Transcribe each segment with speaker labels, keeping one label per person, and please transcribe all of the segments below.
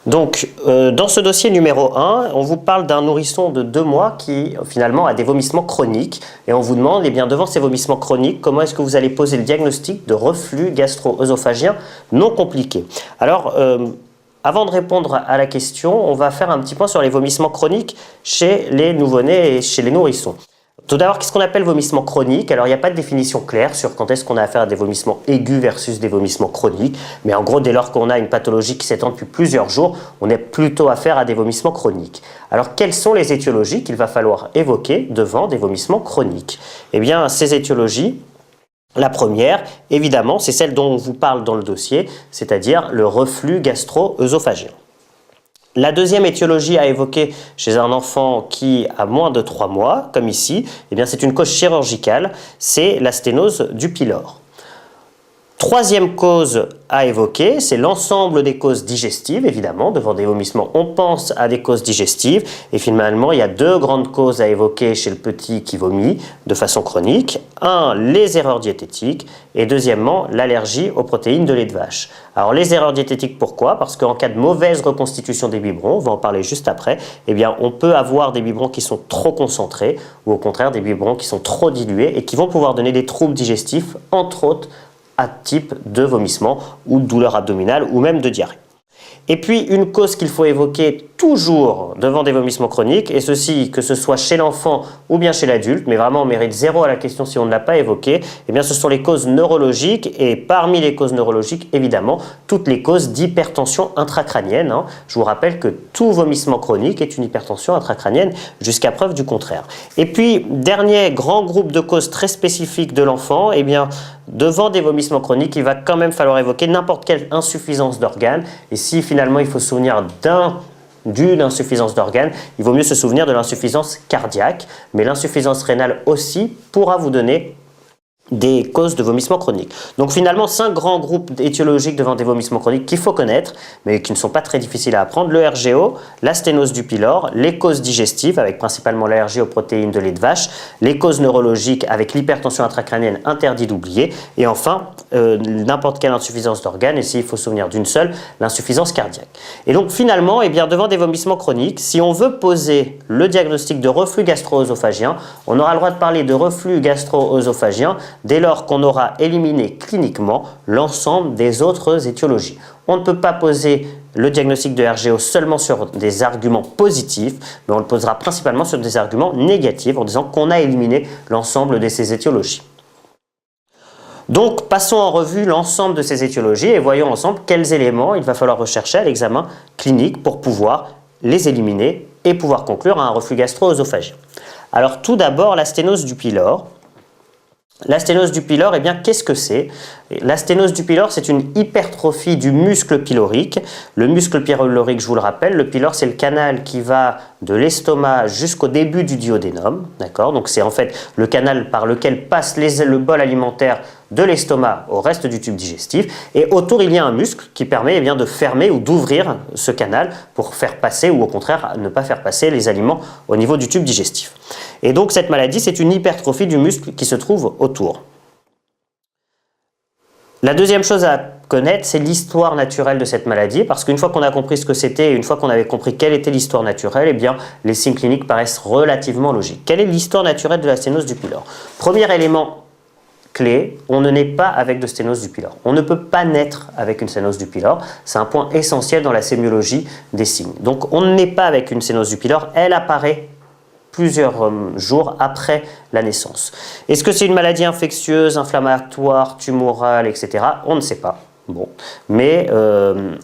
Speaker 1: Donc, dans ce dossier numéro 1, on vous parle d'un nourrisson de 2 mois qui, finalement, a des vomissements chroniques. Et on vous demande, eh bien, devant ces vomissements chroniques, comment est-ce que vous allez poser le diagnostic de reflux gastro-œsophagien non compliqué. Alors, avant de répondre à la question, on va faire un petit point sur les vomissements chroniques chez les nouveau-nés et chez les nourrissons. Tout d'abord, qu'est-ce qu'on appelle vomissement chronique? Alors, il n'y a pas de définition claire sur quand est-ce qu'on a affaire à des vomissements aigus versus des vomissements chroniques. Mais en gros, dès lors qu'on a une pathologie qui s'étend depuis plusieurs jours, on est plutôt affaire à des vomissements chroniques. Alors, quelles sont les étiologies qu'il va falloir évoquer devant des vomissements chroniques? Eh bien, ces étiologies, la première, évidemment, c'est celle dont on vous parle dans le dossier, c'est-à-dire le reflux gastro-œsophagien. La deuxième étiologie à évoquer chez un enfant qui a moins de 3 mois, comme ici, eh bien c'est une cause chirurgicale, c'est la sténose du pylore. Troisième cause à évoquer, c'est l'ensemble des causes digestives, évidemment. Devant des vomissements, on pense à des causes digestives. Et finalement, il y a 2 grandes causes à évoquer chez le petit qui vomit de façon chronique. Un, les erreurs diététiques. Et deuxièmement, l'allergie aux protéines de lait de vache. Alors, les erreurs diététiques, pourquoi? Parce qu'en cas de mauvaise reconstitution des biberons, on va en parler juste après, eh bien, on peut avoir des biberons qui sont trop concentrés ou au contraire des biberons qui sont trop dilués et qui vont pouvoir donner des troubles digestifs, entre autres, à type de vomissement ou de douleur abdominale ou même de diarrhée. Et puis une cause qu'il faut évoquer toujours devant des vomissements chroniques, et ceci que ce soit chez l'enfant ou bien chez l'adulte, mais vraiment on mérite 0 à la question si on ne l'a pas évoqué, eh bien ce sont les causes neurologiques, et parmi les causes neurologiques, évidemment, toutes les causes d'hypertension intracrânienne. Je vous rappelle que tout vomissement chronique est une hypertension intracrânienne jusqu'à preuve du contraire. Et puis, dernier grand groupe de causes très spécifiques de l'enfant, eh bien devant des vomissements chroniques, il va quand même falloir évoquer n'importe quelle insuffisance d'organes, et si finalement il faut se souvenir d'une insuffisance d'organes, il vaut mieux se souvenir de l'insuffisance cardiaque, mais l'insuffisance rénale aussi pourra vous donner des causes de vomissements chroniques. Donc finalement, 5 grands groupes étiologiques devant des vomissements chroniques qu'il faut connaître, mais qui ne sont pas très difficiles à apprendre. Le RGO, la sténose du pylore, les causes digestives, avec principalement l'allergie aux protéines de lait de vache, les causes neurologiques avec l'hypertension intracrânienne, interdit d'oublier, et enfin, n'importe quelle insuffisance d'organes, et s'il faut se souvenir d'une seule, l'insuffisance cardiaque. Et donc finalement, eh bien, devant des vomissements chroniques, si on veut poser le diagnostic de reflux gastro-œsophagien, on aura le droit de parler de reflux gastro-œsophagien dès lors qu'on aura éliminé cliniquement l'ensemble des autres étiologies. On ne peut pas poser le diagnostic de RGO seulement sur des arguments positifs, mais on le posera principalement sur des arguments négatifs en disant qu'on a éliminé l'ensemble de ces étiologies. Donc, passons en revue l'ensemble de ces étiologies et voyons ensemble quels éléments il va falloir rechercher à l'examen clinique pour pouvoir les éliminer et pouvoir conclure à un reflux gastro-œsophagien. Alors, tout d'abord, la sténose du pylore. La sténose du pylore, eh bien, qu'est-ce que c'est? La sténose du pylore, c'est une hypertrophie du muscle pylorique. Le muscle pylorique, je vous le rappelle, le pylore, c'est le canal qui va de l'estomac jusqu'au début du duodénum. D'accord? Donc, c'est en fait le canal par lequel passe le bol alimentaire de l'estomac au reste du tube digestif. Et autour, il y a un muscle qui permet eh bien, de fermer ou d'ouvrir ce canal pour faire passer ou au contraire ne pas faire passer les aliments au niveau du tube digestif. Et donc, cette maladie, c'est une hypertrophie du muscle qui se trouve autour. La deuxième chose à connaître, c'est l'histoire naturelle de cette maladie, parce qu'une fois qu'on a compris ce que c'était et une fois qu'on avait compris quelle était l'histoire naturelle, eh bien, les signes cliniques paraissent relativement logiques. Quelle est l'histoire naturelle de la sténose du pylore? Premier élément clé, on ne naît pas avec de sténose du pylore. On ne peut pas naître avec une sténose du pylore. C'est un point essentiel dans la sémiologie des signes. Donc, on ne naît pas avec une sténose du pylore, elle apparaît plusieurs jours après la naissance. Est-ce que c'est une maladie infectieuse, inflammatoire, tumorale, etc.? On ne sait pas. Bon, mais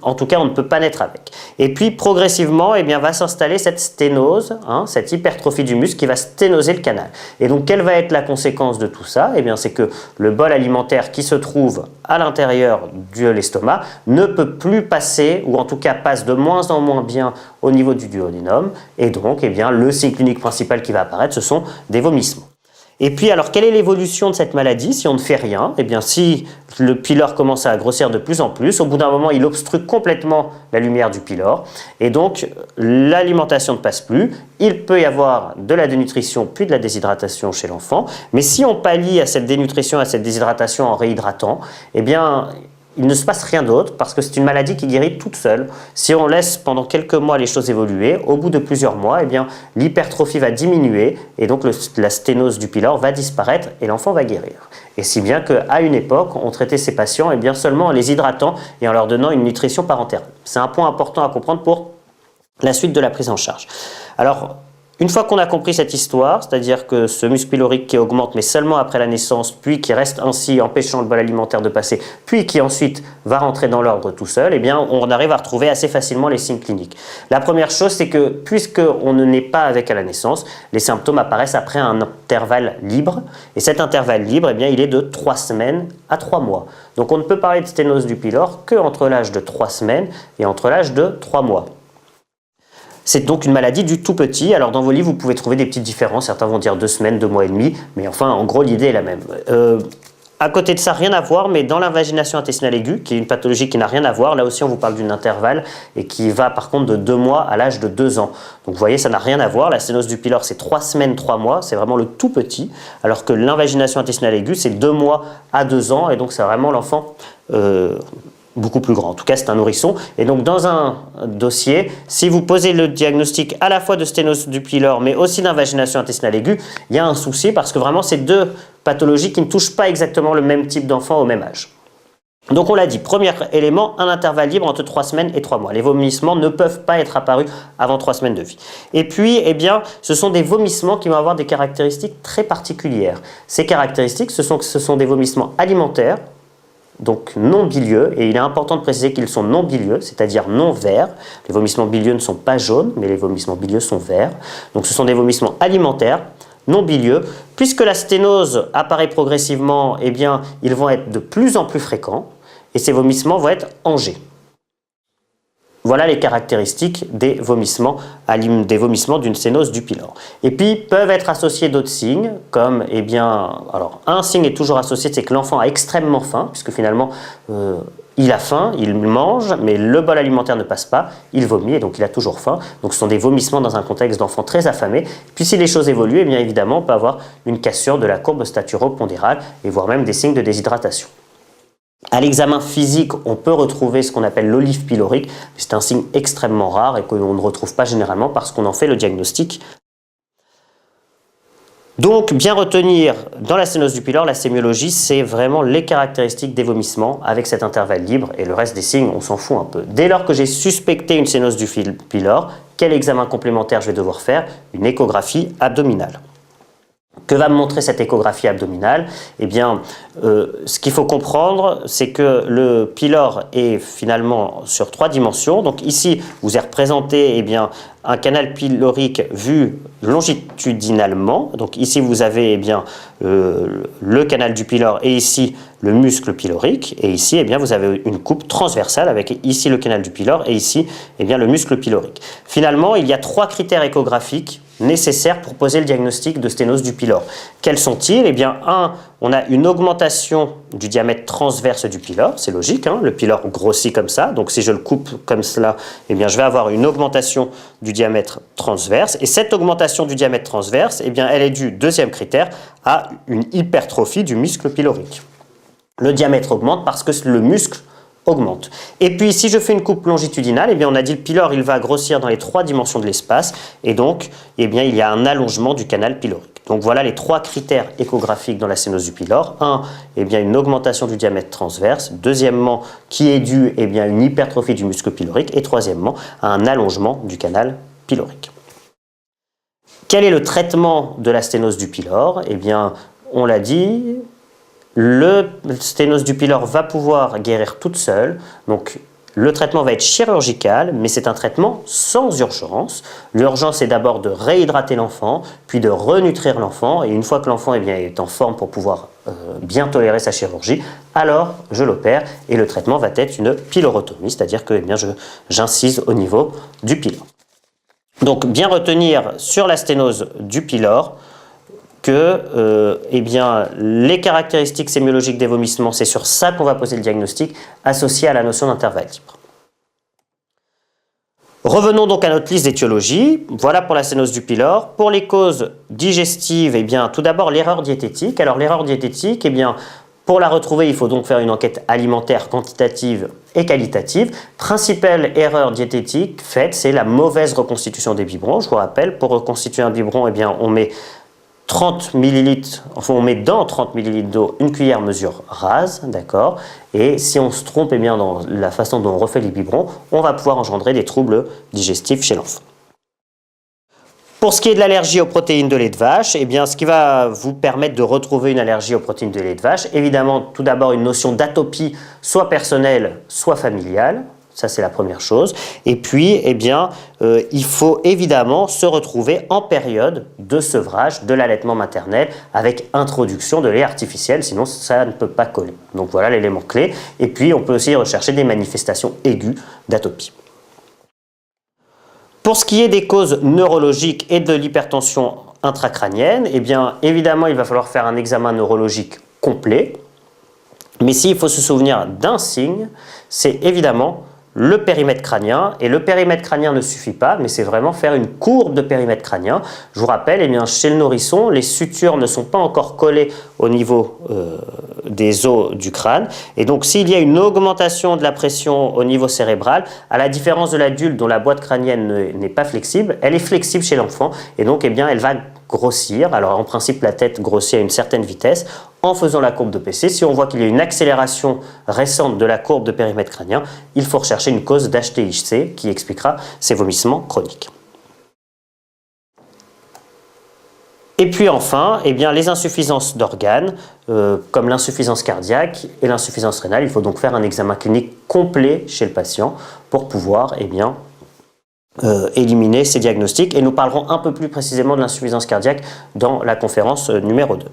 Speaker 1: en tout cas, on ne peut pas naître avec. Et puis, progressivement, eh bien, va s'installer cette sténose, cette hypertrophie du muscle qui va sténoser le canal. Et donc, quelle va être la conséquence de tout ça? Eh bien, c'est que le bol alimentaire qui se trouve à l'intérieur de l'estomac ne peut plus passer, ou en tout cas passe de moins en moins bien au niveau du duodénum. Et donc, eh bien, le signe clinique principal qui va apparaître, ce sont des vomissements. Et puis, alors, quelle est l'évolution de cette maladie si on ne fait rien? Eh bien, si le pylore commence à grossir de plus en plus, au bout d'un moment, il obstrue complètement la lumière du pylore. Et donc, l'alimentation ne passe plus. Il peut y avoir de la dénutrition puis de la déshydratation chez l'enfant. Mais si on pallie à cette dénutrition, à cette déshydratation en réhydratant, eh bien, il ne se passe rien d'autre parce que c'est une maladie qui guérit toute seule. Si on laisse pendant quelques mois les choses évoluer, au bout de plusieurs mois, eh bien, l'hypertrophie va diminuer et donc la sténose du pylore va disparaître et l'enfant va guérir. Et si bien qu'à une époque, on traitait ces patients eh bien, seulement en les hydratant et en leur donnant une nutrition parentale. C'est un point important à comprendre pour la suite de la prise en charge. Alors, une fois qu'on a compris cette histoire, c'est-à-dire que ce muscle pylorique qui augmente mais seulement après la naissance, puis qui reste ainsi empêchant le bol alimentaire de passer, puis qui ensuite va rentrer dans l'ordre tout seul, eh bien on arrive à retrouver assez facilement les signes cliniques. La première chose, c'est que puisqu'on ne naît pas avec à la naissance, les symptômes apparaissent après un intervalle libre, et cet intervalle libre, eh bien, il est de 3 semaines à 3 mois. Donc on ne peut parler de sténose du pylore qu'entre l'âge de 3 semaines et entre l'âge de 3 mois. C'est donc une maladie du tout petit. Alors dans vos livres, vous pouvez trouver des petites différences. Certains vont dire 2 semaines, 2 mois et demi. Mais enfin, en gros, l'idée est la même. À côté de ça, rien à voir, mais dans l'invagination intestinale aiguë, qui est une pathologie qui n'a rien à voir, là aussi on vous parle d'un intervalle et qui va par contre de 2 mois à l'âge de 2 ans. Donc vous voyez, ça n'a rien à voir. La sténose du pylore, c'est 3 semaines, 3 mois, c'est vraiment le tout petit, alors que l'invagination intestinale aiguë, c'est 2 mois à 2 ans, et donc c'est vraiment l'enfant beaucoup plus grand. En tout cas, c'est un nourrisson. Et donc, dans un dossier, si vous posez le diagnostic à la fois de sténose du pylore, mais aussi d'invagination intestinale aiguë, il y a un souci parce que vraiment, c'est 2 pathologies qui ne touchent pas exactement le même type d'enfant au même âge. Donc, on l'a dit, premier élément, un intervalle libre entre 3 semaines et 3 mois. Les vomissements ne peuvent pas être apparus avant 3 semaines de vie. Et puis, eh bien, ce sont des vomissements qui vont avoir des caractéristiques très particulières. Ces caractéristiques, ce sont des vomissements alimentaires, donc non bilieux, et il est important de préciser qu'ils sont non bilieux, c'est-à-dire non verts. Les vomissements bilieux ne sont pas jaunes, mais les vomissements bilieux sont verts. Donc ce sont des vomissements alimentaires, non bilieux. Puisque la sténose apparaît progressivement, eh bien, ils vont être de plus en plus fréquents, et ces vomissements vont être angés. Voilà les caractéristiques des vomissements d'une sténose du pylore. Et puis peuvent être associés d'autres signes, comme eh bien, alors un signe est toujours associé, c'est que l'enfant a extrêmement faim, puisque finalement il a faim, il mange, mais le bol alimentaire ne passe pas, il vomit et donc il a toujours faim. Donc ce sont des vomissements dans un contexte d'enfant très affamé. Puis si les choses évoluent, eh bien évidemment on peut avoir une cassure de la courbe staturo-pondérale et voire même des signes de déshydratation. À l'examen physique, on peut retrouver ce qu'on appelle l'olive pylorique. C'est un signe extrêmement rare et qu'on ne retrouve pas généralement parce qu'on en fait le diagnostic. Donc, bien retenir dans la sténose du pylore, la sémiologie, c'est vraiment les caractéristiques des vomissements avec cet intervalle libre et le reste des signes, on s'en fout un peu. Dès lors que j'ai suspecté une sténose du pylore, quel examen complémentaire je vais devoir faire? Une échographie abdominale. Que va me montrer cette échographie abdominale? Eh bien, ce qu'il faut comprendre, c'est que le pylore est finalement sur 3 dimensions. Donc ici, vous est représenté eh bien, un canal pylorique vu longitudinalement. Donc ici, vous avez eh bien, le canal du pylore et ici le muscle pylorique. Et ici, eh bien, vous avez une coupe transversale avec ici le canal du pylore et ici eh bien, le muscle pylorique. Finalement, il y a 3 critères échographiques nécessaires pour poser le diagnostic de sténose du pylore. Quels sont-ils? Eh bien, on a une augmentation du diamètre transverse du pylore, c'est logique, hein, le pylore grossit comme ça, donc si je le coupe comme cela, eh bien, je vais avoir une augmentation du diamètre transverse, et cette augmentation du diamètre transverse, eh bien, elle est due, deuxième critère, à une hypertrophie du muscle pylorique. Le diamètre augmente parce que le muscle augmente. Et puis si je fais une coupe longitudinale, eh bien on a dit le pylore il va grossir dans les 3 dimensions de l'espace et donc eh bien, il y a un allongement du canal pylorique. Donc voilà les 3 critères échographiques dans la sténose du pylore. Eh bien, une augmentation du diamètre transverse. Deuxièmement, qui est due eh bien, à une hypertrophie du muscle pylorique. Et troisièmement, à un allongement du canal pylorique. Quel est le traitement de la sténose du pylore? Eh bien, on l'a dit, le sténose du pylore va pouvoir guérir toute seule, donc le traitement va être chirurgical, mais c'est un traitement sans urgence. L'urgence est d'abord de réhydrater l'enfant, puis de renutrir l'enfant, et une fois que l'enfant est en forme pour pouvoir bien tolérer sa chirurgie, alors je l'opère, et le traitement va être une pylorotomie, c'est-à-dire que j'incise au niveau du pylore. Donc bien retenir sur la sténose du pylore, que les caractéristiques sémiologiques des vomissements, c'est sur ça qu'on va poser le diagnostic associé à la notion d'intervalle libre. Revenons donc à notre liste d'étiologies. Voilà pour la sténose du pylore. Pour les causes digestives, eh bien, tout d'abord l'erreur diététique. Alors l'erreur diététique, eh bien, Pour la retrouver, il faut donc faire une enquête alimentaire quantitative et qualitative. Principale erreur diététique faite, c'est la mauvaise reconstitution des biberons. Je vous rappelle, pour reconstituer un biberon, eh bien, on met 30 ml, enfin on met dans 30 ml d'eau une cuillère mesure rase, d'accord. Et si on se trompe eh bien, dans la façon dont on refait les biberons, on va pouvoir engendrer des troubles digestifs chez l'enfant. Pour ce qui est de l'allergie aux protéines de lait de vache, eh bien, ce qui va vous permettre de retrouver une allergie aux protéines de lait de vache, évidemment, tout d'abord une notion d'atopie, soit personnelle, soit familiale. Ça, c'est la première chose. Et puis, eh bien, il faut évidemment se retrouver en période de sevrage de l'allaitement maternel avec introduction de lait artificiel, sinon ça ne peut pas coller. Donc voilà l'élément clé. Et puis, on peut aussi rechercher des manifestations aiguës d'atopie. Pour ce qui est des causes neurologiques et de l'hypertension intracrânienne, eh bien, évidemment, il va falloir faire un examen neurologique complet. Mais s'il faut se souvenir d'un signe, c'est évidemment le périmètre crânien. Et le périmètre crânien ne suffit pas, mais c'est vraiment faire une courbe de périmètre crânien. Je vous rappelle, eh bien, chez le nourrisson, les sutures ne sont pas encore collées au niveau des os du crâne. Et donc, s'il y a une augmentation de la pression au niveau cérébral, à la différence de l'adulte dont la boîte crânienne n'est pas flexible, elle est flexible chez l'enfant. Et donc, eh bien, elle va grossir. Alors, en principe, la tête grossit à une certaine vitesse. En faisant la courbe de PC, si on voit qu'il y a une accélération récente de la courbe de périmètre crânien, il faut rechercher une cause d'HTIC qui expliquera ces vomissements chroniques. Et puis enfin, eh bien, les insuffisances d'organes, comme l'insuffisance cardiaque et l'insuffisance rénale, il faut donc faire un examen clinique complet chez le patient pour pouvoir eh bien, éliminer ces diagnostics. Et nous parlerons un peu plus précisément de l'insuffisance cardiaque dans la conférence numéro 2.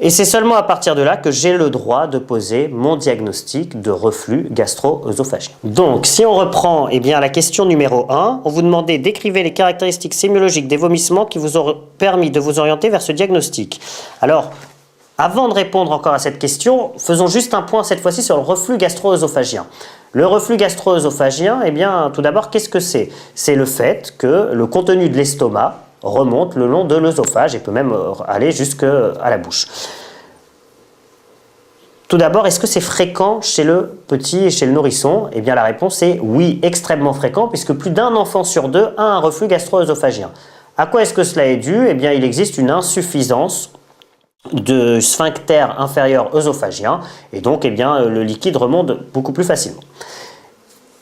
Speaker 1: Et c'est seulement à partir de là que j'ai le droit de poser mon diagnostic de reflux gastro-œsophagien. Donc, si on reprend eh bien, la question numéro 1, on vous demandait d'écrire les caractéristiques sémiologiques des vomissements qui vous ont permis de vous orienter vers ce diagnostic. Alors, avant de répondre encore à cette question, faisons juste un point cette fois-ci sur le reflux gastro-œsophagien. Le reflux gastro-œsophagien, eh bien, tout d'abord, qu'est-ce que c'est? C'est le fait que le contenu de l'estomac remonte le long de l'œsophage et peut même aller jusqu'à la bouche. Tout d'abord, est-ce que c'est fréquent chez le petit et chez le nourrisson? Eh bien, la réponse est oui, extrêmement fréquent, puisque plus d'un enfant sur deux a un reflux gastro-œsophagien. À quoi est-ce que cela est dû? Eh bien, il existe une insuffisance de sphincter inférieur œsophagien, et donc eh bien, le liquide remonte beaucoup plus facilement.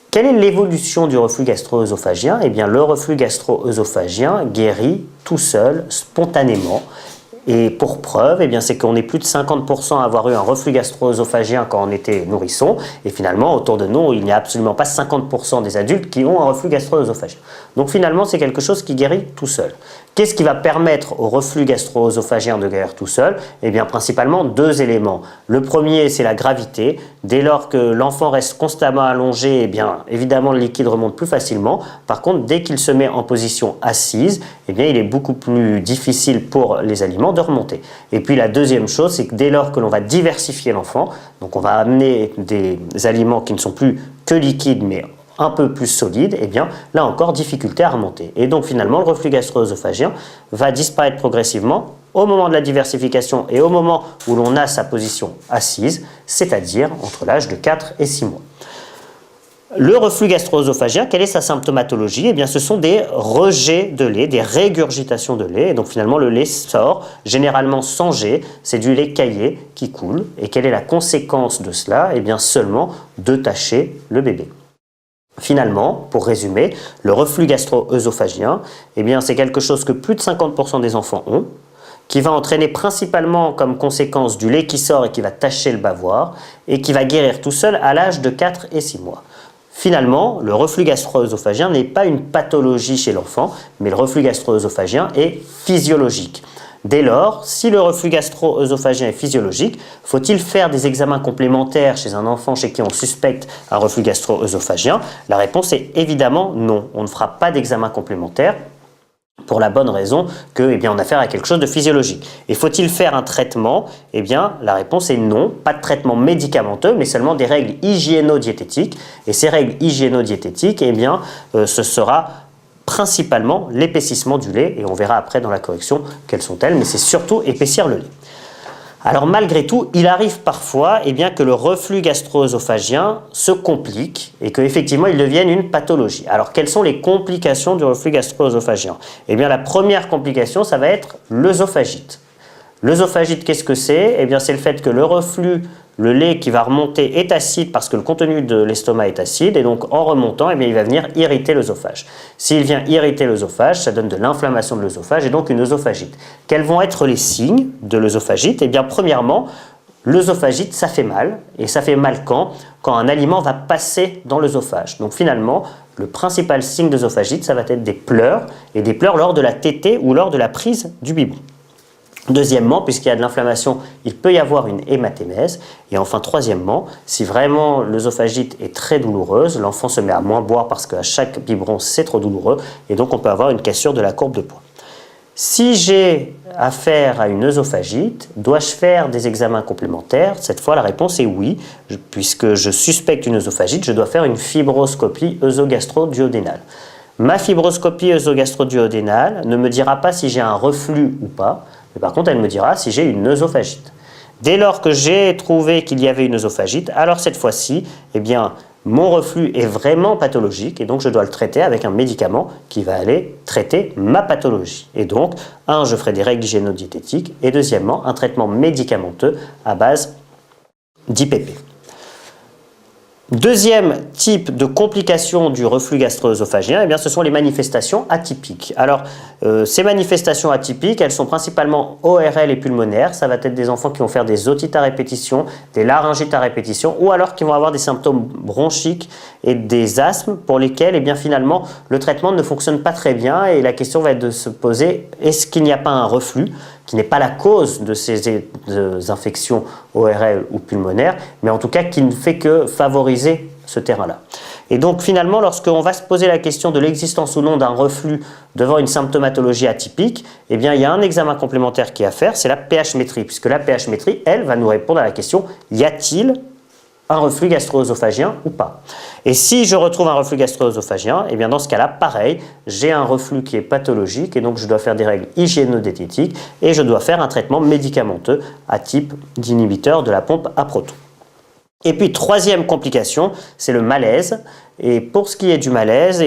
Speaker 1: Quelle est l'évolution du reflux gastro-œsophagien? Eh bien, le reflux gastro-œsophagien guérit tout seul, spontanément. Et pour preuve, eh bien, c'est qu'on est plus de 50% à avoir eu un reflux gastro-œsophagien quand on était nourrisson. Et finalement, autour de nous, il n'y a absolument pas 50% des adultes qui ont un reflux gastro-œsophagien. Donc finalement, c'est quelque chose qui guérit tout seul. Qu'est-ce qui va permettre au reflux gastro-œsophagien de guérir tout seul? Eh bien, principalement deux éléments. Le premier, c'est la gravité. Dès lors que l'enfant reste constamment allongé, eh bien, évidemment, le liquide remonte plus facilement. Par contre, dès qu'il se met en position assise, eh bien, il est beaucoup plus difficile pour les aliments de remonter. Et puis, la deuxième chose, c'est que dès lors que l'on va diversifier l'enfant, donc on va amener des aliments qui ne sont plus que liquides, mais un peu plus solide, eh bien, là encore, difficulté à remonter. Et donc, finalement, le reflux gastro-œsophagien va disparaître progressivement au moment de la diversification et au moment où l'on a sa position assise, c'est-à-dire entre l'âge de 4 et 6 mois. Le reflux gastro-œsophagien, quelle est sa symptomatologie? Eh bien, ce sont des rejets de lait, des régurgitations de lait. Et donc, finalement, le lait sort, généralement sans jet. C'est du lait caillé qui coule. Et quelle est la conséquence de cela? Eh bien, seulement de tacher le bébé. Finalement, pour résumer, le reflux gastro-œsophagien, eh bien, c'est quelque chose que plus de 50% des enfants ont, qui va entraîner principalement comme conséquence du lait qui sort et qui va tacher le bavoir, et qui va guérir tout seul à l'âge de 4 et 6 mois. Finalement, le reflux gastro-œsophagien n'est pas une pathologie chez l'enfant, mais le reflux gastro-œsophagien est physiologique. Dès lors, si le reflux gastro-œsophagien est physiologique, faut-il faire des examens complémentaires chez un enfant chez qui on suspecte un reflux gastro-œsophagien? La réponse est évidemment non. On ne fera pas d'examen complémentaire pour la bonne raison que, eh bien, on a affaire à quelque chose de physiologique. Et faut-il faire un traitement? Eh bien, la réponse est non. Pas de traitement médicamenteux, mais seulement des règles hygiéno-diététiques. Et ces règles hygiéno-diététiques, eh bien, ce sera principalement l'épaississement du lait, et on verra après dans la correction quelles sont-elles, mais c'est surtout épaissir le lait. Alors malgré tout, il arrive parfois que le reflux gastro-œsophagien se complique et qu'effectivement il devienne une pathologie. Alors quelles sont les complications du reflux gastro-œsophagien? La première complication, ça va être l'œsophagite. L'œsophagite, qu'est-ce que c'est? C'est le fait que le reflux, le lait qui va remonter est acide parce que le contenu de l'estomac est acide et donc en remontant, il va venir irriter l'œsophage. S'il vient irriter l'œsophage, ça donne de l'inflammation de l'œsophage et donc une œsophagite. Quels vont être les signes de l'œsophagite? Premièrement, l'œsophagite, ça fait mal et ça fait mal quand un aliment va passer dans l'œsophage. Donc finalement, le principal signe d'œsophagite, ça va être des pleurs et des pleurs lors de la tétée ou lors de la prise du biberon. Deuxièmement, puisqu'il y a de l'inflammation, il peut y avoir une hématémèse. Et enfin, troisièmement, si vraiment l'œsophagite est très douloureuse, l'enfant se met à moins boire parce qu'à chaque biberon, c'est trop douloureux. Et donc, on peut avoir une cassure de la courbe de poids. Si j'ai affaire à une œsophagite, dois-je faire des examens complémentaires? Cette fois, la réponse est oui. Puisque je suspecte une œsophagite, je dois faire une fibroscopie œsogastro-duodénale. Ma fibroscopie œsogastro-duodénale ne me dira pas si j'ai un reflux ou pas. Mais par contre, elle me dira si j'ai une œsophagite. Dès lors que j'ai trouvé qu'il y avait une œsophagite, alors cette fois-ci, mon reflux est vraiment pathologique et donc je dois le traiter avec un médicament qui va aller traiter ma pathologie. Et donc, je ferai des règles hygiéno-diététiques et deuxièmement, un traitement médicamenteux à base d'IPP. Deuxième type de complication du reflux gastro-œsophagien, ce sont les manifestations atypiques. Alors, ces manifestations atypiques, elles sont principalement ORL et pulmonaires. Ça va être des enfants qui vont faire des otites à répétition, des laryngites à répétition, ou alors qui vont avoir des symptômes bronchiques et des asthmes pour lesquels, finalement, le traitement ne fonctionne pas très bien. Et la question va être de se poser, est-ce qu'il n'y a pas un reflux qui n'est pas la cause de ces infections ORL ou pulmonaires, mais en tout cas qui ne fait que favoriser ce terrain-là. Et donc finalement, lorsqu'on va se poser la question de l'existence ou non d'un reflux devant une symptomatologie atypique, il y a un examen complémentaire qui est à faire, c'est la pH-métrie, puisque la pH-métrie, elle, va nous répondre à la question, y a-t-il un reflux gastro-œsophagien ou pas? Et si je retrouve un reflux gastro-œsophagien, dans ce cas-là, pareil, j'ai un reflux qui est pathologique et donc je dois faire des règles hygiéno-diététiques et je dois faire un traitement médicamenteux à type d'inhibiteur de la pompe à protons. Et puis, troisième complication, c'est le malaise. Et pour ce qui est du malaise,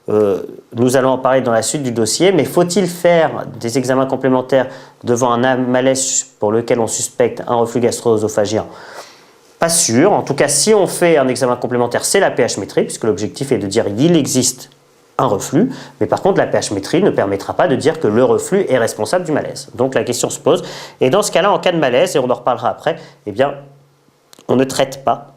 Speaker 1: nous allons en parler dans la suite du dossier, mais faut-il faire des examens complémentaires devant un malaise pour lequel on suspecte un reflux gastro-œsophagien? Pas sûr. En tout cas, si on fait un examen complémentaire, c'est la pH-métrie, puisque l'objectif est de dire qu'il existe un reflux, mais par contre la pH-métrie ne permettra pas de dire que le reflux est responsable du malaise. Donc la question se pose, et dans ce cas-là, en cas de malaise, et on en reparlera après, on ne traite pas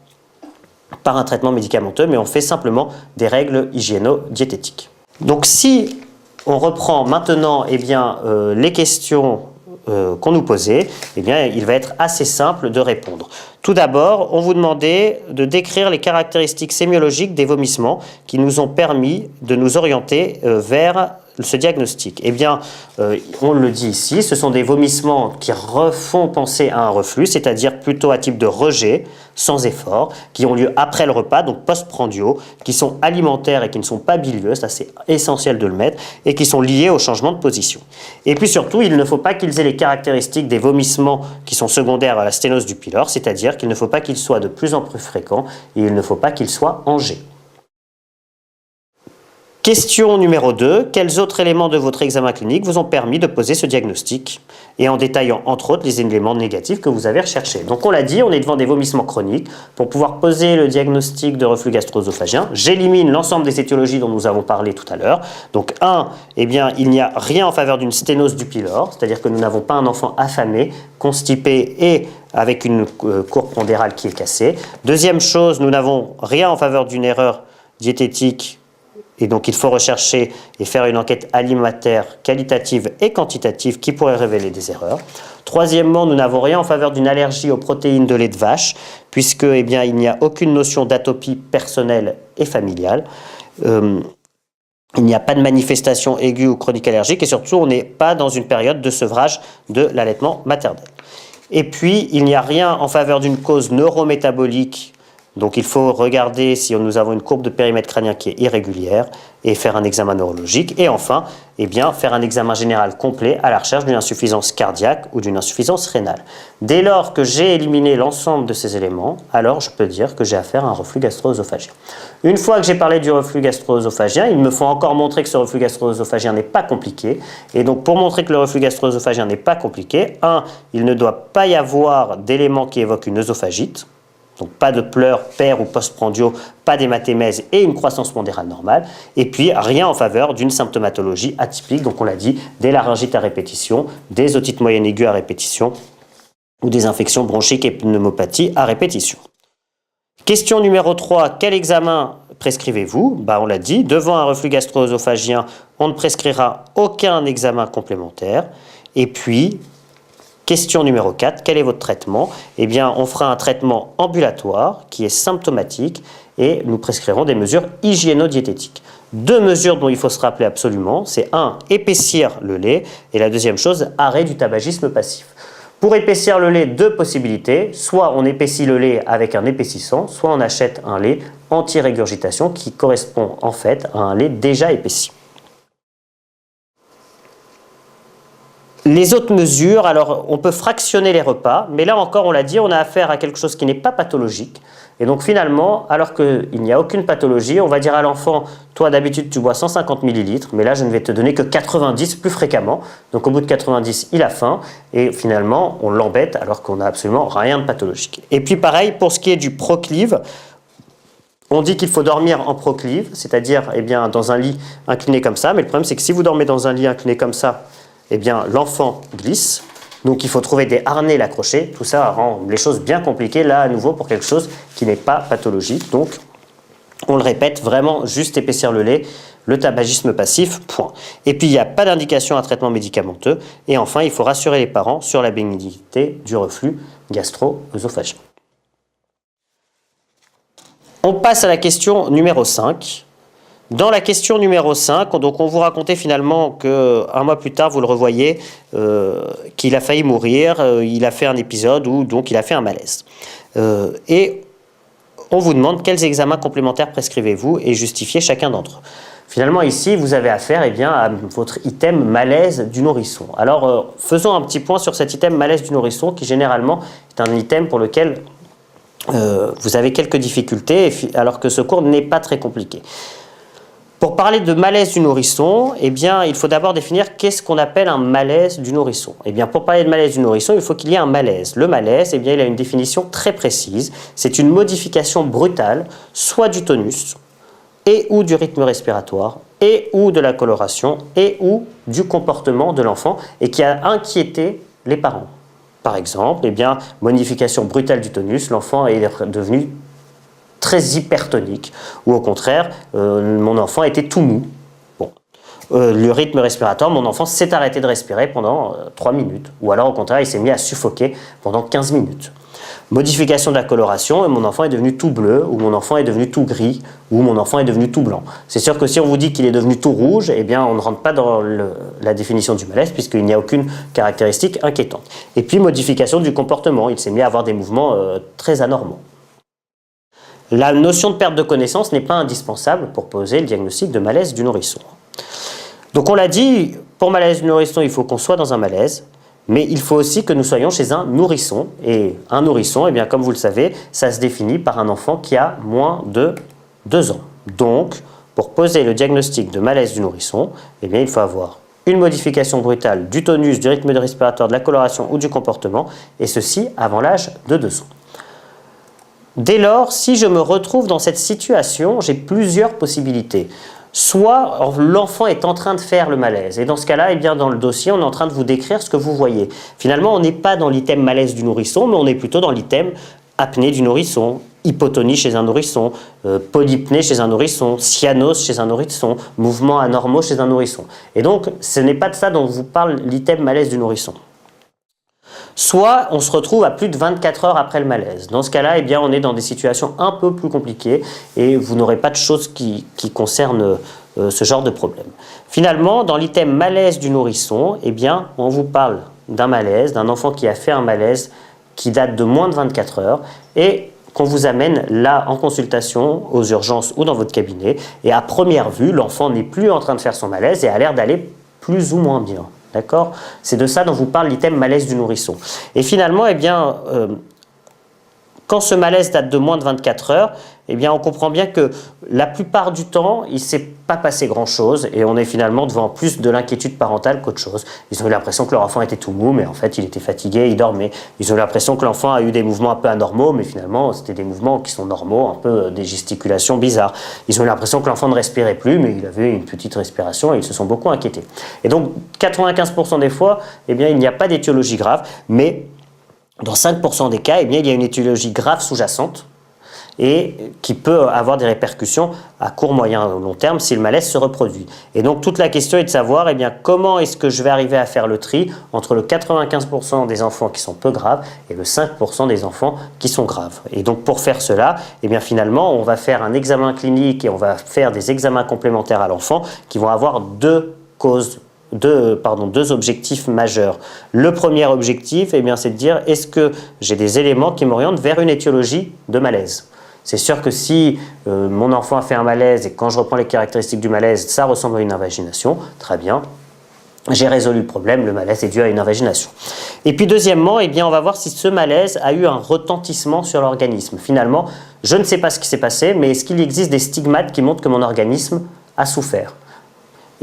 Speaker 1: par un traitement médicamenteux, mais on fait simplement des règles hygiéno-diététiques. Donc si on reprend maintenant les questions qu'on nous posait, il va être assez simple de répondre. Tout d'abord, on vous demandait de décrire les caractéristiques sémiologiques des vomissements qui nous ont permis de nous orienter vers ce diagnostic. On le dit ici, ce sont des vomissements qui refont penser à un reflux, c'est-à-dire plutôt à type de rejet, sans effort, qui ont lieu après le repas, donc post-prandiaux, qui sont alimentaires et qui ne sont pas bilieux, ça c'est essentiel de le mettre, et qui sont liés au changement de position. Et puis surtout, il ne faut pas qu'ils aient les caractéristiques des vomissements qui sont secondaires à la sténose du pylore, c'est-à-dire qu'il ne faut pas qu'ils soient de plus en plus fréquents et il ne faut pas qu'ils soient en G. Question numéro 2. Quels autres éléments de votre examen clinique vous ont permis de poser ce diagnostic? Et en détaillant entre autres les éléments négatifs que vous avez recherchés. Donc on l'a dit, on est devant des vomissements chroniques. Pour pouvoir poser le diagnostic de reflux gastro-œsophagien, j'élimine l'ensemble des étiologies dont nous avons parlé tout à l'heure. Donc il n'y a rien en faveur d'une sténose du pylore, c'est-à-dire que nous n'avons pas un enfant affamé, constipé et avec une courbe pondérale qui est cassée. Deuxième chose, nous n'avons rien en faveur d'une erreur diététique. Et donc, il faut rechercher et faire une enquête alimentaire qualitative et quantitative qui pourrait révéler des erreurs. Troisièmement, nous n'avons rien en faveur d'une allergie aux protéines de lait de vache, puisque il n'y a aucune notion d'atopie personnelle et familiale. Il n'y a pas de manifestation aiguë ou chronique allergique et surtout, on n'est pas dans une période de sevrage de l'allaitement maternel. Et puis, il n'y a rien en faveur d'une cause neurométabolique Donc il faut regarder si nous avons une courbe de périmètre crânien qui est irrégulière et faire un examen neurologique. Et enfin, eh bien, faire un examen général complet à la recherche d'une insuffisance cardiaque ou d'une insuffisance rénale. Dès lors que j'ai éliminé l'ensemble de ces éléments, alors je peux dire que j'ai affaire à un reflux gastro-œsophagien. Une fois que j'ai parlé du reflux gastro-œsophagien, il me faut encore montrer que ce reflux gastro-œsophagien n'est pas compliqué. Et donc pour montrer que le reflux gastro-œsophagien n'est pas compliqué, il ne doit pas y avoir d'éléments qui évoquent une œsophagite. Donc pas de pleurs per ou postprandiaux, pas d'hématémèse et une croissance pondérale normale. Et puis rien en faveur d'une symptomatologie atypique, donc on l'a dit, des laryngites à répétition, des otites moyennes aiguës à répétition ou des infections bronchiques et pneumopathies à répétition. Question numéro 3, quel examen prescrivez-vous? On l'a dit, devant un reflux gastro-œsophagien, on ne prescrira aucun examen complémentaire. Et puis, question numéro 4, quel est votre traitement? Eh bien, on fera un traitement ambulatoire qui est symptomatique et nous prescrirons des mesures hygiéno-diététiques. Deux mesures dont il faut se rappeler absolument, c'est épaissir le lait et la deuxième chose, arrêt du tabagisme passif. Pour épaissir le lait, deux possibilités, soit on épaissit le lait avec un épaississant, soit on achète un lait anti-régurgitation qui correspond en fait à un lait déjà épaissi. Les autres mesures, alors on peut fractionner les repas, mais là encore on l'a dit, on a affaire à quelque chose qui n'est pas pathologique. Et donc finalement, alors qu'il n'y a aucune pathologie, on va dire à l'enfant, toi d'habitude tu bois 150 ml, mais là je ne vais te donner que 90 plus fréquemment. Donc au bout de 90, il a faim et finalement on l'embête alors qu'on n'a absolument rien de pathologique. Et puis pareil, pour ce qui est du proclive, on dit qu'il faut dormir en proclive, c'est-à-dire dans un lit incliné comme ça, mais le problème c'est que si vous dormez dans un lit incliné comme ça, l'enfant glisse. Donc il faut trouver des harnais l'accrocher. Tout ça rend les choses bien compliquées, là à nouveau pour quelque chose qui n'est pas pathologique. Donc on le répète, vraiment juste épaissir le lait, le tabagisme passif, point. Et puis il n'y a pas d'indication à traitement médicamenteux. Et enfin, il faut rassurer les parents sur la bénignité du reflux gastro-œsophagien. On passe à la question numéro 5. Dans la question numéro 5, donc on vous racontait finalement qu'un mois plus tard, vous le revoyez, qu'il a failli mourir, il a fait un épisode où donc il a fait un malaise. Et on vous demande quels examens complémentaires prescrivez-vous et justifiez chacun d'entre eux. Finalement ici, vous avez affaire à votre item malaise du nourrisson. Alors faisons un petit point sur cet item malaise du nourrisson qui généralement est un item pour lequel vous avez quelques difficultés alors que ce cours n'est pas très compliqué. Pour parler de malaise du nourrisson, il faut d'abord définir qu'est-ce qu'on appelle un malaise du nourrisson. Pour parler de malaise du nourrisson, il faut qu'il y ait un malaise. Le malaise, il a une définition très précise. C'est une modification brutale, soit du tonus, et ou du rythme respiratoire, et ou de la coloration, et ou du comportement de l'enfant, et qui a inquiété les parents. Par exemple, modification brutale du tonus, l'enfant est devenu très hypertonique, ou au contraire, mon enfant était tout mou. Le rythme respiratoire, mon enfant s'est arrêté de respirer pendant 3 minutes, ou alors au contraire, il s'est mis à suffoquer pendant 15 minutes. Modification de la coloration, et mon enfant est devenu tout bleu, ou mon enfant est devenu tout gris, ou mon enfant est devenu tout blanc. C'est sûr que si on vous dit qu'il est devenu tout rouge, on ne rentre pas dans la définition du malaise, puisqu'il n'y a aucune caractéristique inquiétante. Et puis modification du comportement, il s'est mis à avoir des mouvements très anormaux. La notion de perte de connaissance n'est pas indispensable pour poser le diagnostic de malaise du nourrisson. Donc on l'a dit, pour malaise du nourrisson, il faut qu'on soit dans un malaise, mais il faut aussi que nous soyons chez un nourrisson. Et un nourrisson, comme vous le savez, ça se définit par un enfant qui a moins de 2 ans. Donc, pour poser le diagnostic de malaise du nourrisson, il faut avoir une modification brutale du tonus, du rythme respiratoire, de la coloration ou du comportement, et ceci avant l'âge de 2 ans. Dès lors, si je me retrouve dans cette situation, j'ai plusieurs possibilités. Soit l'enfant est en train de faire le malaise, et dans ce cas-là, dans le dossier, on est en train de vous décrire ce que vous voyez. Finalement, on n'est pas dans l'item malaise du nourrisson, mais on est plutôt dans l'item apnée du nourrisson, hypotonie chez un nourrisson, polypnée chez un nourrisson, cyanose chez un nourrisson, mouvements anormaux chez un nourrisson. Et donc, ce n'est pas de ça dont vous parle l'item malaise du nourrisson. Soit on se retrouve à plus de 24 heures après le malaise. Dans ce cas-là, on est dans des situations un peu plus compliquées et vous n'aurez pas de choses qui concernent ce genre de problème. Finalement, dans l'item malaise du nourrisson, on vous parle d'un malaise, d'un enfant qui a fait un malaise qui date de moins de 24 heures et qu'on vous amène là en consultation aux urgences ou dans votre cabinet et à première vue, l'enfant n'est plus en train de faire son malaise et a l'air d'aller plus ou moins bien. D'accord ? C'est de ça dont vous parle l'item malaise du nourrisson. Et finalement, eh bien, quand ce malaise date de moins de 24 heures, eh bien, on comprend bien que la plupart du temps, il ne s'est pas passé grand-chose et on est finalement devant plus de l'inquiétude parentale qu'autre chose. Ils ont eu l'impression que leur enfant était tout mou, mais en fait, il était fatigué, il dormait. Ils ont eu l'impression que l'enfant a eu des mouvements un peu anormaux, mais finalement, c'était des mouvements qui sont normaux, un peu des gesticulations bizarres. Ils ont eu l'impression que l'enfant ne respirait plus, mais il avait une petite respiration et ils se sont beaucoup inquiétés. Et donc, 95% des fois, eh bien, il n'y a pas d'étiologie grave, mais dans 5% des cas, eh bien, il y a une étiologie grave sous-jacente et qui peut avoir des répercussions à court, moyen ou long terme si le malaise se reproduit. Et donc toute la question est de savoir eh bien, comment est-ce que je vais arriver à faire le tri entre le 95% des enfants qui sont peu graves et le 5% des enfants qui sont graves. Et donc pour faire cela, eh bien, finalement, on va faire un examen clinique et on va faire des examens complémentaires à l'enfant qui vont avoir deux objectifs majeurs. Le premier objectif, eh bien, c'est de dire est-ce que j'ai des éléments qui m'orientent vers une étiologie de malaise. C'est sûr que si mon enfant a fait un malaise et quand je reprends les caractéristiques du malaise, ça ressemble à une invagination, très bien, j'ai résolu le problème, le malaise est dû à une invagination. Et puis deuxièmement, eh bien, on va voir si ce malaise a eu un retentissement sur l'organisme. Finalement, je ne sais pas ce qui s'est passé, mais est-ce qu'il existe des stigmates qui montrent que mon organisme a souffert ?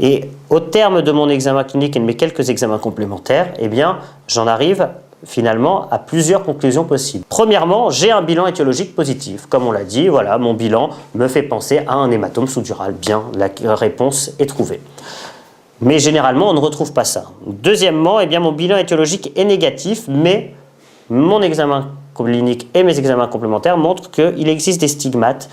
Speaker 1: Et au terme de mon examen clinique et de mes quelques examens complémentaires, eh bien, j'en arrive finalement à plusieurs conclusions possibles. Premièrement, j'ai un bilan étiologique positif. Comme on l'a dit, voilà, mon bilan me fait penser à un hématome sous-dural. Bien, la réponse est trouvée. Mais généralement, on ne retrouve pas ça. Deuxièmement, eh bien, mon bilan étiologique est négatif, mais mon examen clinique et mes examens complémentaires montrent qu'il existe des stigmates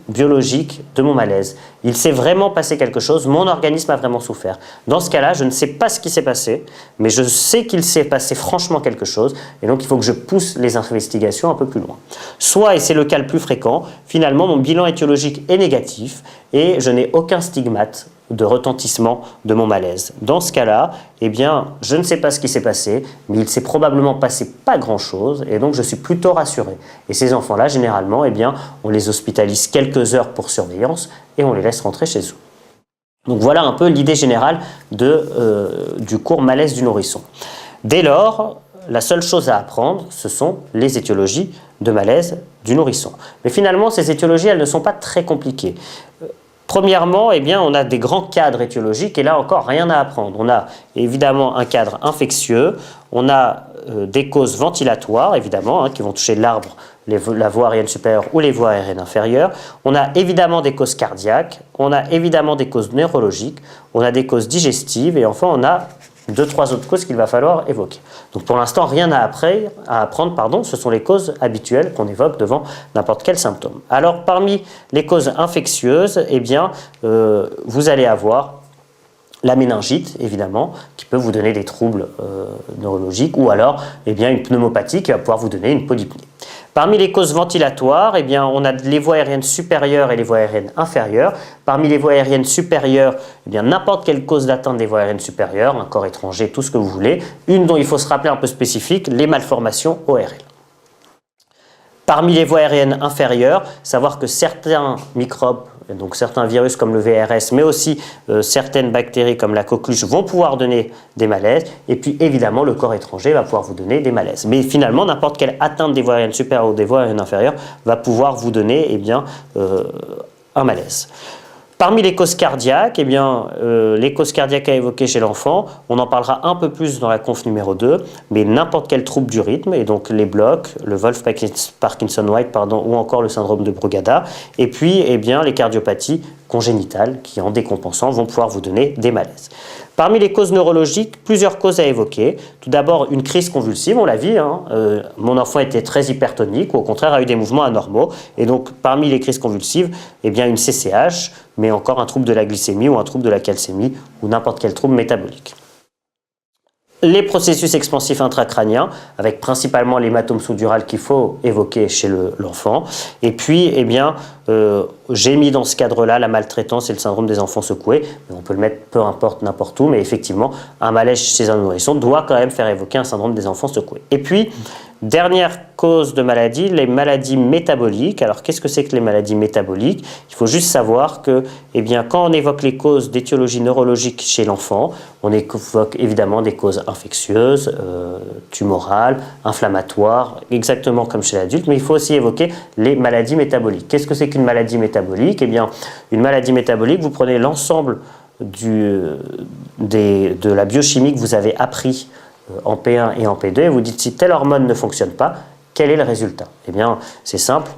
Speaker 1: biologiques de mon malaise. Il s'est vraiment passé quelque chose, mon organisme a vraiment souffert. Dans ce cas-là, je ne sais pas ce qui s'est passé, mais je sais qu'il s'est passé franchement quelque chose, et donc il faut que je pousse les investigations un peu plus loin. Soit, et c'est le cas le plus fréquent, finalement mon bilan étiologique est négatif, et je n'ai aucun stigmate de retentissement de mon malaise. Dans ce cas-là, eh bien, je ne sais pas ce qui s'est passé, mais il s'est probablement passé pas grand-chose, et donc je suis plutôt rassuré. Et ces enfants-là, généralement, eh bien, on les hospitalise quelques heures pour surveillance, et on les laisse rentrer chez eux. Donc voilà un peu l'idée générale du cours malaise du nourrisson. Dès lors, la seule chose à apprendre, ce sont les étiologies de malaise du nourrisson. Mais finalement, ces étiologies, elles ne sont pas très compliquées. Premièrement, eh bien, on a des grands cadres étiologiques et là encore, rien à apprendre. On a évidemment un cadre infectieux, on a des causes ventilatoires, évidemment, qui vont toucher l'arbre, la voie aérienne supérieure ou les voies aériennes inférieures. On a évidemment des causes cardiaques, on a évidemment des causes neurologiques, on a des causes digestives et enfin on a 2-3 autres causes qu'il va falloir évoquer. Donc pour l'instant, rien à apprendre, ce sont les causes habituelles qu'on évoque devant n'importe quel symptôme. Alors parmi les causes infectieuses, eh bien, vous allez avoir la méningite, évidemment, qui peut vous donner des troubles neurologiques, ou alors eh bien, une pneumopathie qui va pouvoir vous donner une polypnée. Parmi les causes ventilatoires, eh bien, on a les voies aériennes supérieures et les voies aériennes inférieures. Parmi les voies aériennes supérieures, eh bien, n'importe quelle cause d'atteinte des voies aériennes supérieures, un corps étranger, tout ce que vous voulez. Une dont il faut se rappeler un peu spécifique, les malformations ORL. Parmi les voies aériennes inférieures, savoir que certains microbes, donc certains virus comme le VRS, mais aussi certaines bactéries comme la coqueluche vont pouvoir donner des malaises. Et puis évidemment, le corps étranger va pouvoir vous donner des malaises. Mais finalement, n'importe quelle atteinte des voies aériennes supérieures ou des voies aériennes inférieures va pouvoir vous donner eh bien, un malaise. Parmi les causes cardiaques, eh bien, les causes cardiaques à évoquer chez l'enfant, on en parlera un peu plus dans la conf numéro 2, mais n'importe quel trouble du rythme, et donc les blocs, le Wolff-Parkinson-White, ou encore le syndrome de Brugada, et puis eh bien, les cardiopathies congénitales qui, en décompensant, vont pouvoir vous donner des malaises. Parmi les causes neurologiques, plusieurs causes à évoquer. Tout d'abord, une crise convulsive, on l'a vu. Mon enfant était très hypertonique ou au contraire a eu des mouvements anormaux. Et donc, parmi les crises convulsives, eh bien, une CCH, mais encore un trouble de la glycémie ou un trouble de la calcémie ou n'importe quel trouble métabolique. Les processus expansifs intracrâniens, avec principalement l'hématome sous-dural qu'il faut évoquer chez l'enfant. Et puis, eh bien, j'ai mis dans ce cadre-là la maltraitance et le syndrome des enfants secoués. Mais on peut le mettre peu importe n'importe où, mais effectivement, un malaise chez un nourrisson doit quand même faire évoquer un syndrome des enfants secoués. Et puis, Dernière cause de maladie, les maladies métaboliques. Alors qu'est-ce que c'est que les maladies métaboliques? Il faut juste savoir que quand on évoque les causes d'étiologie neurologique chez l'enfant, on évoque évidemment des causes infectieuses, tumorales, inflammatoires, exactement comme chez l'adulte, mais il faut aussi évoquer les maladies métaboliques. Qu'est-ce que c'est qu'une maladie métabolique? Une maladie métabolique, vous prenez l'ensemble de la biochimie que vous avez appris en P1 et en P2 et vous dites si telle hormone ne fonctionne pas, quel est le résultat? C'est simple.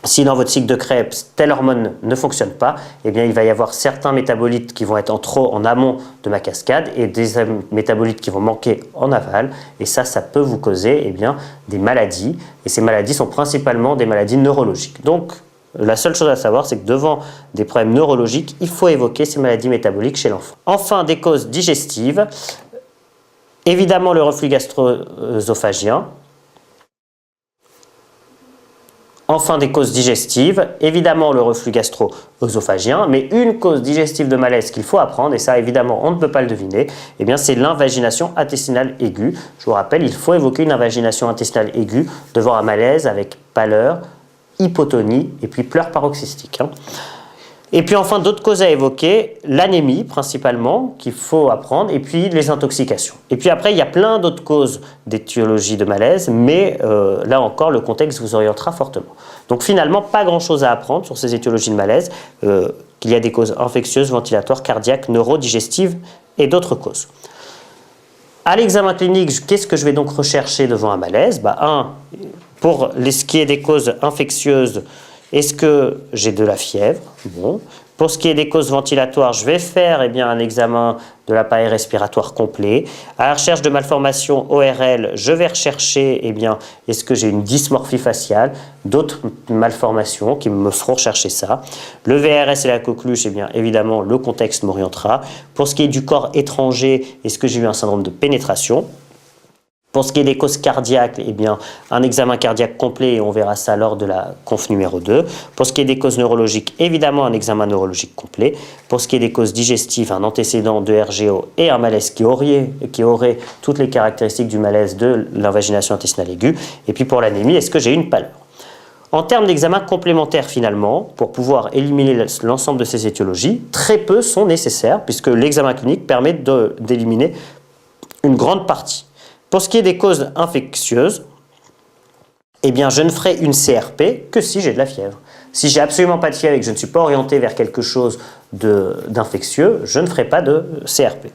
Speaker 1: Si dans votre cycle de Krebs, telle hormone ne fonctionne pas, il va y avoir certains métabolites qui vont être en amont de ma cascade et des métabolites qui vont manquer en aval. Et ça peut vous causer des maladies. Et ces maladies sont principalement des maladies neurologiques. Donc, la seule chose à savoir, c'est que devant des problèmes neurologiques, il faut évoquer ces maladies métaboliques chez l'enfant. Enfin, des causes digestives. Évidemment, le reflux gastro-œsophagien. Enfin, des causes digestives, évidemment le reflux gastro-œsophagien, mais une cause digestive de malaise qu'il faut apprendre, et ça évidemment on ne peut pas le deviner, c'est l'invagination intestinale aiguë. Je vous rappelle, il faut évoquer une invagination intestinale aiguë devant un malaise avec pâleur, hypotonie et puis pleurs paroxystiques. Et puis enfin, d'autres causes à évoquer, l'anémie principalement, qu'il faut apprendre, et puis les intoxications. Et puis après, il y a plein d'autres causes d'étiologie de malaise, mais là encore, le contexte vous orientera fortement. Donc finalement, pas grand-chose à apprendre sur ces étiologies de malaise, qu'il y a des causes infectieuses, ventilatoires, cardiaques, neurodigestives et d'autres causes. À l'examen clinique, qu'est-ce que je vais donc rechercher devant un malaise? Pour ce qui est des causes infectieuses, est-ce que j'ai de la fièvre? Bon. Pour ce qui est des causes ventilatoires, je vais faire un examen de l'appareil respiratoire complet. À la recherche de malformations ORL, je vais rechercher est-ce que j'ai une dysmorphie faciale, d'autres malformations qui me feront rechercher ça. Le VRS et la coqueluche, évidemment, le contexte m'orientera. Pour ce qui est du corps étranger, est-ce que j'ai eu un syndrome de pénétration? Pour ce qui est des causes cardiaques, un examen cardiaque complet et on verra ça lors de la conf numéro 2. Pour ce qui est des causes neurologiques, évidemment un examen neurologique complet. Pour ce qui est des causes digestives, un antécédent de RGO et un malaise qui aurait toutes les caractéristiques du malaise de l'invagination intestinale aiguë. Et puis pour l'anémie, est-ce que j'ai une pâleur? En termes d'examen complémentaires finalement, pour pouvoir éliminer l'ensemble de ces étiologies, très peu sont nécessaires puisque l'examen clinique permet d'éliminer une grande partie. Pour ce qui est des causes infectieuses, je ne ferai une CRP que si j'ai de la fièvre. Si j'ai absolument pas de fièvre et que je ne suis pas orienté vers quelque chose d'infectieux, je ne ferai pas de CRP.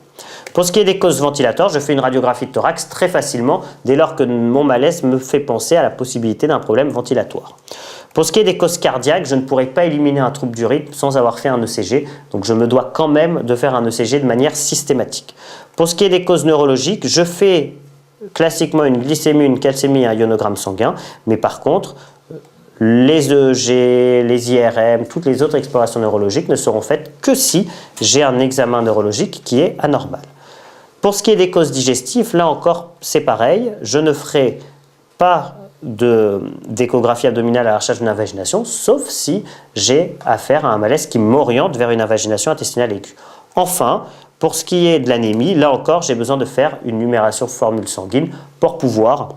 Speaker 1: Pour ce qui est des causes ventilatoires, je fais une radiographie de thorax très facilement dès lors que mon malaise me fait penser à la possibilité d'un problème ventilatoire. Pour ce qui est des causes cardiaques, je ne pourrai pas éliminer un trouble du rythme sans avoir fait un ECG, donc je me dois quand même de faire un ECG de manière systématique. Pour ce qui est des causes neurologiques, je fais classiquement une glycémie, une calcémie et un ionogramme sanguin, mais par contre, les EEG, les IRM, toutes les autres explorations neurologiques ne seront faites que si j'ai un examen neurologique qui est anormal. Pour ce qui est des causes digestives, là encore, c'est pareil, je ne ferai pas d'échographie abdominale à la recherche d'une invagination, sauf si j'ai affaire à un malaise qui m'oriente vers une invagination intestinale aiguë. Enfin, pour ce qui est de l'anémie, là encore, j'ai besoin de faire une numération formule sanguine pour pouvoir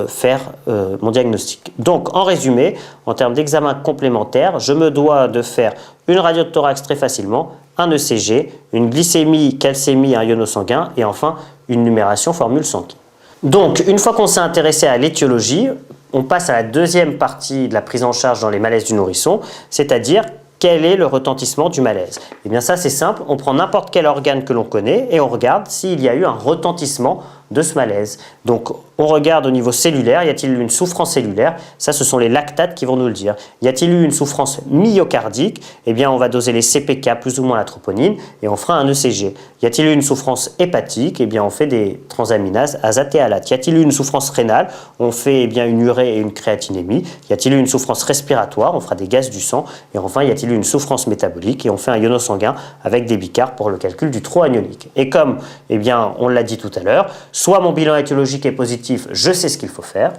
Speaker 1: faire mon diagnostic. Donc, en résumé, en termes d'examen complémentaire, je me dois de faire une radio de thorax très facilement, un ECG, une glycémie, calcémie, un iono sanguin et enfin une numération formule sanguine. Donc, une fois qu'on s'est intéressé à l'étiologie, on passe à la deuxième partie de la prise en charge dans les malaises du nourrisson, c'est-à-dire quel est le retentissement du malaise? Ça c'est simple, on prend n'importe quel organe que l'on connaît et on regarde s'il y a eu un retentissement de ce malaise. Donc on regarde au niveau cellulaire, y a-t-il eu une souffrance cellulaire? Ça ce sont les lactates qui vont nous le dire. Y a-t-il eu une souffrance myocardique? On va doser les CPK plus ou moins la troponine et on fera un ECG. Y a-t-il eu une souffrance hépatique? On fait des transaminases azate et alate. Y a-t-il eu une souffrance rénale? On fait une urée et une créatinémie. Y a-t-il eu une souffrance respiratoire? On fera des gaz du sang. Et enfin, y a-t-il eu une souffrance métabolique? Et on fait un iono sanguin avec des bicarb pour le calcul du trop anionique. Et comme on l'a dit tout à l'heure, soit mon bilan étiologique est positif, je sais ce qu'il faut faire,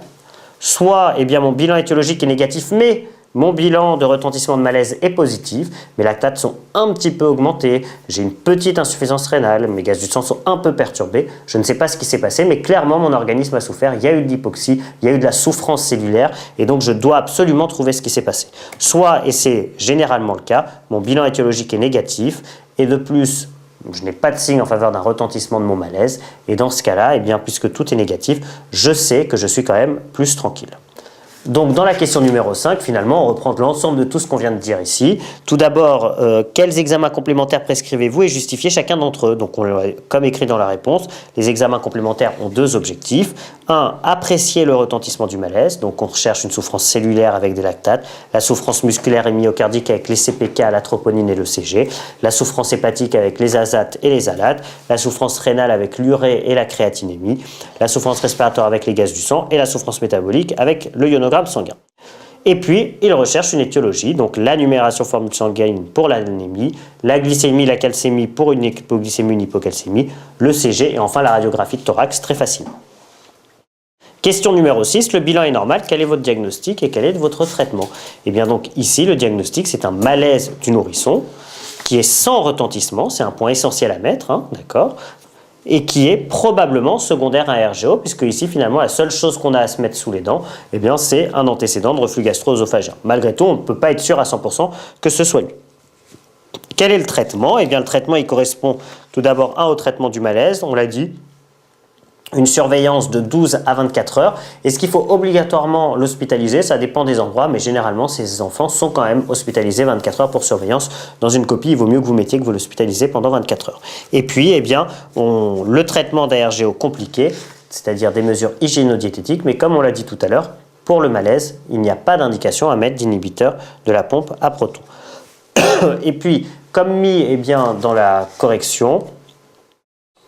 Speaker 1: soit mon bilan étiologique est négatif, mais Mon bilan de retentissement de malaise est positif, mes lactates sont un petit peu augmentés, j'ai une petite insuffisance rénale, mes gaz du sang sont un peu perturbés. Je ne sais pas ce qui s'est passé, mais clairement mon organisme a souffert, il y a eu de l'hypoxie, il y a eu de la souffrance cellulaire, et donc je dois absolument trouver ce qui s'est passé. Soit, et c'est généralement le cas, mon bilan étiologique est négatif, et de plus, je n'ai pas de signe en faveur d'un retentissement de mon malaise, et dans ce cas-là, eh bien, puisque tout est négatif, je sais que je suis quand même plus tranquille. Donc dans la question numéro 5, finalement, on reprend l'ensemble de tout ce qu'on vient de dire ici. Tout d'abord, quels examens complémentaires prescrivez-vous et justifiez chacun d'entre eux? Donc comme écrit dans la réponse, les examens complémentaires ont deux objectifs. Un, apprécier le retentissement du malaise. Donc on recherche une souffrance cellulaire avec des lactates, la souffrance musculaire et myocardique avec les CPK, la troponine et le CG, la souffrance hépatique avec les azates et les alates, la souffrance rénale avec l'urée et la créatinémie, la souffrance respiratoire avec les gaz du sang et la souffrance métabolique avec le ionogramme sanguin. Et puis, il recherche une étiologie, donc la numération formule sanguine pour l'anémie, la glycémie, la calcémie pour une hypoglycémie, une hypocalcémie, le CG et enfin la radiographie de thorax très facilement. Question numéro 6, le bilan est normal, quel est votre diagnostic et quel est votre traitement? Et bien donc ici, le diagnostic, c'est un malaise du nourrisson qui est sans retentissement, c'est un point essentiel à mettre, hein, d'accord, et qui est probablement secondaire à un RGO, puisque ici, finalement, la seule chose qu'on a à se mettre sous les dents, eh bien, c'est un antécédent de reflux gastro-œsophagien. Malgré tout, on ne peut pas être sûr à 100% que ce soit lui. Quel est le traitement? Eh bien, le traitement, il correspond tout d'abord au traitement du malaise, on l'a dit, une surveillance de 12 à 24 heures. Est-ce qu'il faut obligatoirement l'hospitaliser? Ça dépend des endroits, mais généralement, ces enfants sont quand même hospitalisés 24 heures pour surveillance. Dans une copie, il vaut mieux que vous mettiez que vous l'hospitalisez pendant 24 heures. Et puis, eh bien, le traitement d'ARGO compliqué, c'est-à-dire des mesures hygiéno-diététiques, mais comme on l'a dit tout à l'heure, pour le malaise, il n'y a pas d'indication à mettre d'inhibiteur de la pompe à protons. Et puis, comme mis eh bien, dans la correction,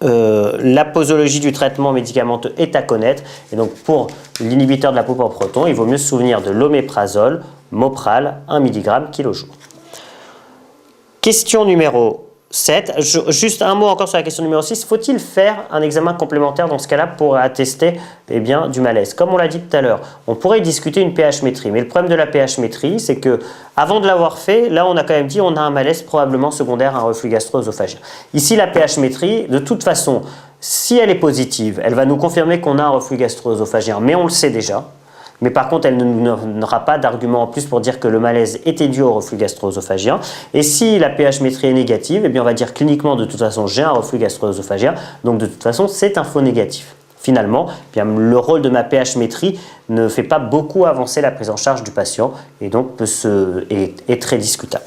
Speaker 1: la posologie du traitement médicamenteux est à connaître, et donc pour l'inhibiteur de la pompe en protons, il vaut mieux se souvenir de l'oméprazole, Mopral, 1 mg kJ. Question numéro 7, juste un mot encore sur la question numéro 6, faut-il faire un examen complémentaire dans ce cas-là pour attester eh bien, du malaise? Comme on l'a dit tout à l'heure, on pourrait discuter une pH-métrie, mais le problème de la pH-métrie, c'est que avant de l'avoir fait, là on a quand même dit on a un malaise probablement secondaire à un reflux gastro-œsophagien. Ici la pH-métrie, de toute façon, si elle est positive, elle va nous confirmer qu'on a un reflux gastro-œsophagien, mais on le sait déjà. Mais par contre, elle n'aura pas d'argument en plus pour dire que le malaise était dû au reflux gastro-œsophagien. Et si la pH-métrie est négative, eh bien on va dire cliniquement de toute façon j'ai un reflux gastro-œsophagien, donc de toute façon c'est un faux négatif. Finalement, eh bien, le rôle de ma pH-métrie ne fait pas beaucoup avancer la prise en charge du patient et donc est très discutable.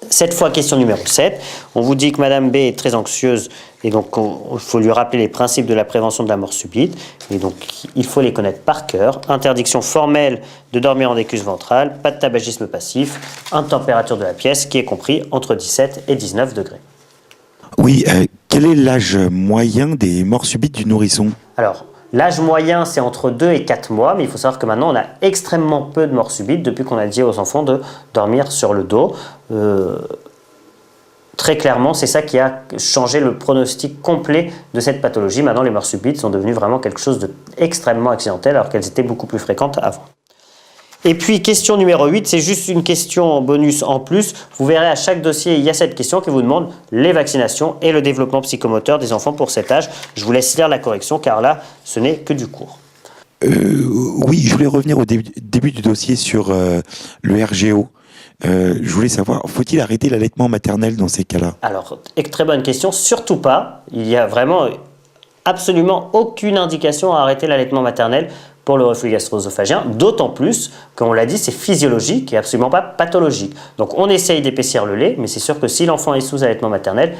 Speaker 1: Cette fois, question numéro 7. On vous dit que Madame B est très anxieuse et donc il faut lui rappeler les principes de la prévention de la mort subite. Et donc, il faut les connaître par cœur. Interdiction formelle de dormir en décus ventrale, pas de tabagisme passif, une température de la pièce qui est compris entre 17 et 19 degrés.
Speaker 2: Oui, quel est l'âge moyen des morts subites du nourrisson?
Speaker 1: Alors, l'âge moyen, c'est entre 2 et 4 mois, mais il faut savoir que maintenant, on a extrêmement peu de morts subites depuis qu'on a dit aux enfants de dormir sur le dos. Très clairement, c'est ça qui a changé le pronostic complet de cette pathologie. Maintenant, les morts subites sont devenues vraiment quelque chose d'extrêmement accidentel, alors qu'elles étaient beaucoup plus fréquentes avant. Et puis, question numéro 8, c'est juste une question bonus en plus. Vous verrez à chaque dossier, il y a cette question qui vous demande les vaccinations et le développement psychomoteur des enfants pour cet âge. Je vous laisse lire la correction car là, ce n'est que du cours.
Speaker 2: Oui, je voulais revenir au début du dossier sur le RGO. Je voulais savoir, faut-il arrêter l'allaitement maternel dans ces cas-là? Alors,
Speaker 1: très bonne question, surtout pas. Il y a vraiment absolument aucune indication à arrêter l'allaitement maternel pour le reflux gastro-œsophagien, d'autant plus, comme on l'a dit, c'est physiologique et absolument pas pathologique. Donc on essaye d'épaissir le lait, mais c'est sûr que si l'enfant est sous allaitement maternel,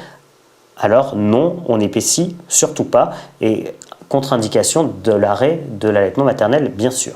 Speaker 1: alors non, on n'épaissit surtout pas, et contre-indication de l'arrêt de l'allaitement maternel, bien sûr.